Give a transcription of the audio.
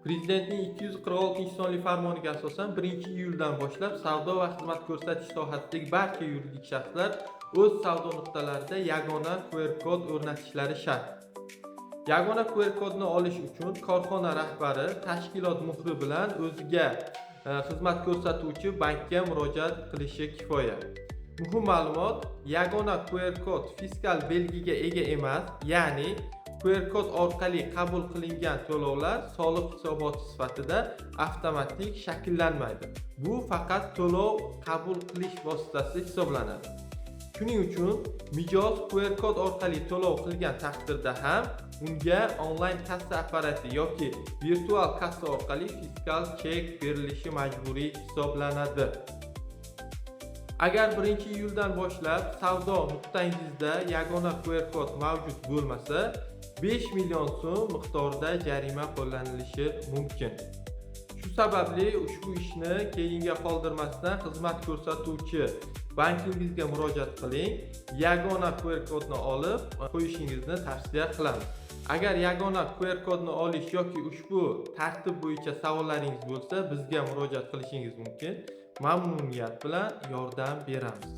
Prezidentning 246-sonli farmoniga asosan 1-iyuldan boshlab savdo va xizmat ko'rsatish sohasidagi barcha yuridik shaxslar o'z savdo nuqtalarida yagona QR kod o'rnatishlari shart. Yagona QR kodni olish uchun korxona rahbari tashkilot muhri bilan o'ziga xizmat ko'rsatuvchi bankka murojaat qilishi kifoya. Muhim ma'lumot: yagona QR kod fiskal belgiga ega emas, ya'ni QR kod orqali qabul qilingan to'lovlar soliq hisoboti sifatida avtomatik shakllanmaydi. Bu faqat to'lov qabul qilish vositasi hisoblanadi. Shuning uchun mijoz QR kod orqali to'lov qilgan taqdirda ham unga onlayn kassa apparati yoki virtual kassa orqali fiskal chek berilishi majburiy hisoblanadi. Agar 1-iyuldan boshlab savdo nuqtangizda yagona QR kod mavjud bo'lmasa, 5 million so'm miqdorida jarima qo'llanilishi mumkin. Shu sababli ushbu ishni keyinga qoldirmasdan xizmat ko'rsatuvchi bankingizga murojaat qiling. Yagona QR kodni olib qo'yishingizni tavsiya qilamiz. Agar yagona QR kodni olish yoki ushbu tartib bo'yicha savollaringiz bo'lsa, bizga murojaat qilishingiz mumkin. Mamnuniyat bilan yordam beramiz.